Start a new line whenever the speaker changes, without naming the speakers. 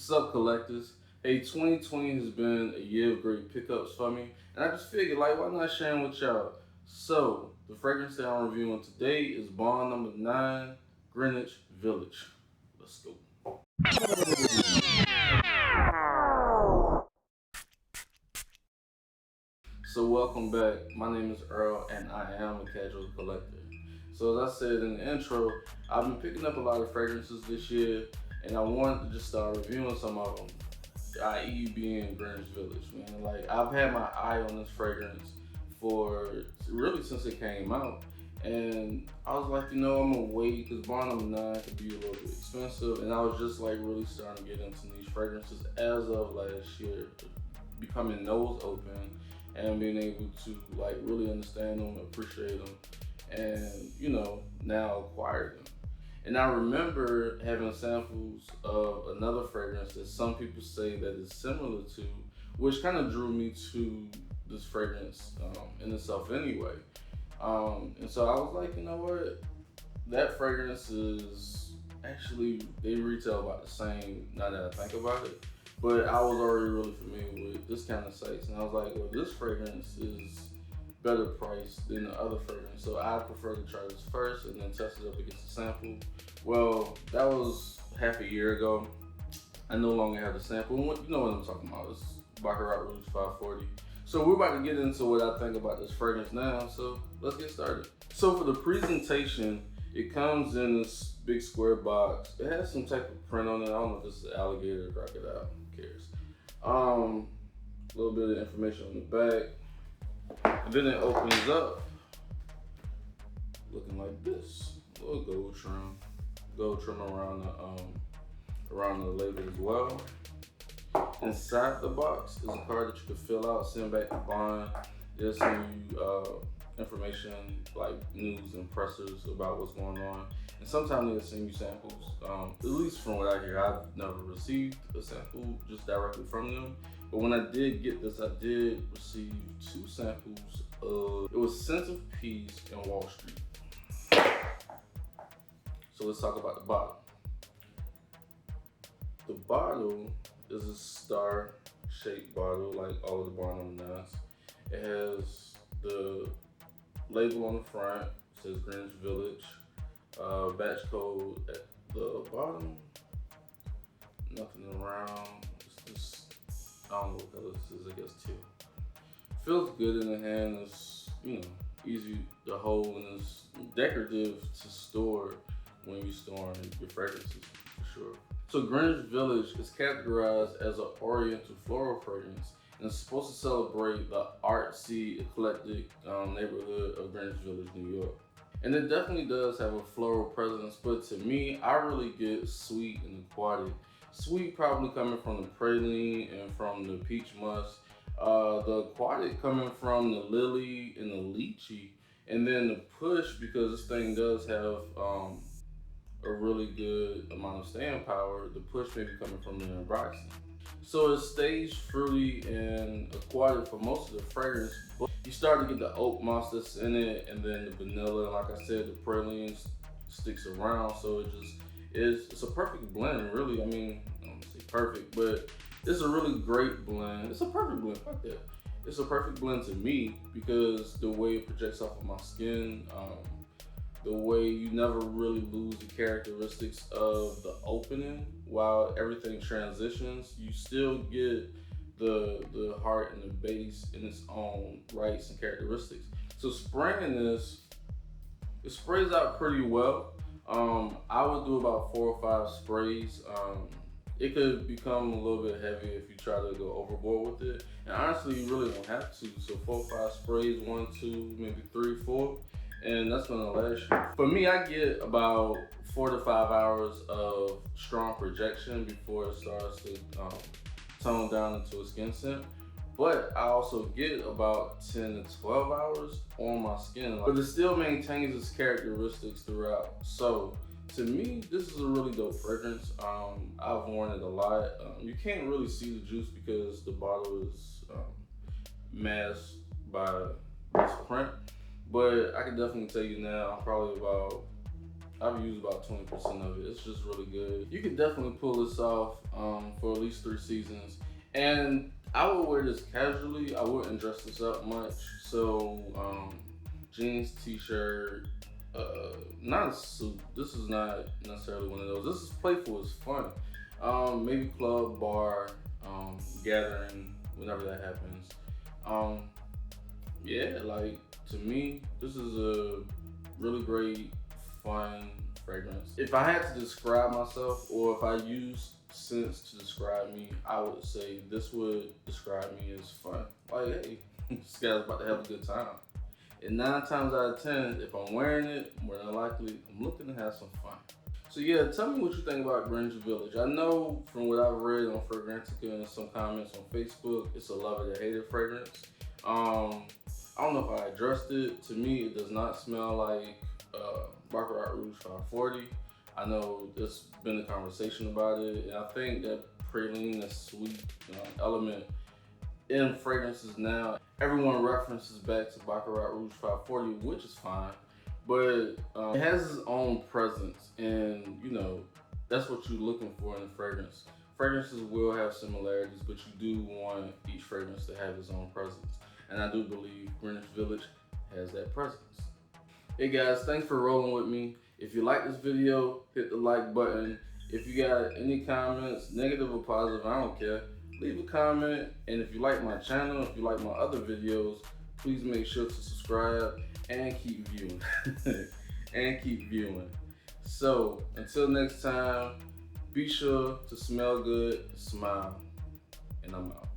What's up, collectors? Hey, 2020 has been a year of great pickups for me, and I just figured, like, why not sharing with y'all? So, the fragrance that I'm reviewing today is Bond No.9 Greenwich Village. Let's go. So, welcome back. My name is Earl, and I am a casual collector. So, as I said in the intro, I've been picking up a lot of fragrances this year, and I wanted to just start reviewing some of them. I.e. being Greenwich Village, man. Like, I've had my eye on this fragrance for really since it came out. And I was like, I'm gonna wait because Bond No.9 could be a little bit expensive. And I was just like really starting to get into these fragrances as of last year, becoming nose open and being able to like really understand them, appreciate them, and now acquire them. And I remember having samples of another fragrance that some people say that is similar to, which kind of drew me to this fragrance in itself anyway. And so I was like, you know what? That fragrance is actually, they retail about the same now that I think about it. But I was already really familiar with this kind of sites. And I was like, well, this fragrance is better priced than the other fragrance. So I prefer to try this first and then test it up against the sample. Well, that was half a year ago. I no longer have the sample. And you know what I'm talking about. It's Baccarat Rouge 540. So we're about to get into what I think about this fragrance now. So let's get started. So for the presentation, it comes in this big square box. It has some type of print on it. I don't know if this is an alligator or crocodile. Who cares? A little bit of information on the back. And then it opens up looking like this. A little gold trim around the label as well. Inside the box is a card that you can fill out, send back to Bond. They'll send you information like news and pressers about what's going on. And sometimes they'll send you samples. At least from what I hear, I've never received a sample just directly from them. But when I did get this, I did receive 2 samples of, it was Scent of Peace and Wall Street. So let's talk about the bottle. The bottle is a star-shaped bottle like all of the Bond No.9s. It has the label on the front, it says Greenwich Village, batch code at the bottom, nothing around, it's just, I don't know what color this is, I guess teal. Feels good in the hand, it's easy to hold and it's decorative to store when you're storing your fragrances, for sure. So Greenwich Village is categorized as an oriental floral fragrance and it's supposed to celebrate the artsy, eclectic neighborhood of Greenwich Village, New York. And it definitely does have a floral presence, but to me, I really get sweet and aquatic. Sweet probably coming from the praline and from the peach musk. The aquatic coming from the lily and the lychee. And then the push, because this thing does have a really good amount of staying power, the push may be coming from the ambroxan. So it stays fruity and aquatic for most of the fragrance, but you start to get the oak moss that's in it, and then the vanilla, and like I said, the praline sticks around, so it's a perfect blend, really. I mean, I don't want to say perfect, but it's a really great blend. It's a perfect blend, fuck that. It's a perfect blend to me because the way it projects off of my skin, the way you never really lose the characteristics of the opening while everything transitions, you still get the heart and the base in its own rights and characteristics. So spraying this, it sprays out pretty well. I would do about 4 or 5 sprays. It could become a little bit heavy if you try to go overboard with it. And honestly, you really don't have to. So 4 or 5 sprays, 1, 2, maybe 3, 4. And that's gonna last you. For me, I get about 4 to 5 hours of strong projection before it starts to tone down into a skin scent. But I also get about 10 to 12 hours on my skin. But it still maintains its characteristics throughout. So to me, this is a really dope fragrance. I've worn it a lot. You can't really see the juice because the bottle is masked by this print. But I can definitely tell you now, I'm probably about I've used about 20% of it. It's just really good. You could definitely pull this off for at least 3 seasons. And I would wear this casually. I wouldn't dress this up much. So jeans, t-shirt, not a suit. This is not necessarily one of those. This is playful, it's fun. Maybe club, bar, gathering, whenever that happens. Yeah, like to me, this is a really great, fun fragrance. If I had to describe myself, or if I use scents to describe me, I would say this would describe me as fun. Like, hey, this guy's about to have a good time. And 9 times out of 10, if I'm wearing it, more than likely, I'm looking to have some fun. So yeah, tell me what you think about Greenwich Village. I know from what I've read on Fragrantica and some comments on Facebook, it's a love it or hate it fragrance. I don't know if I addressed it. To me, it does not smell like Baccarat Rouge 540. I know there's been a conversation about it, and I think that praline, that sweet element in fragrances now, everyone references back to Baccarat Rouge 540, which is fine, but it has its own presence, and that's what you're looking for in a fragrance. Fragrances will have similarities, but you do want each fragrance to have its own presence, and I do believe Greenwich Village has that presence. Hey guys, thanks for rolling with me. If you like this video, hit the like button. If you got any comments, negative or positive, I don't care. Leave a comment, and if you like my channel, if you like my other videos, please make sure to subscribe and keep viewing. and keep viewing. So, until next time, be sure to smell good, smile, and I'm out.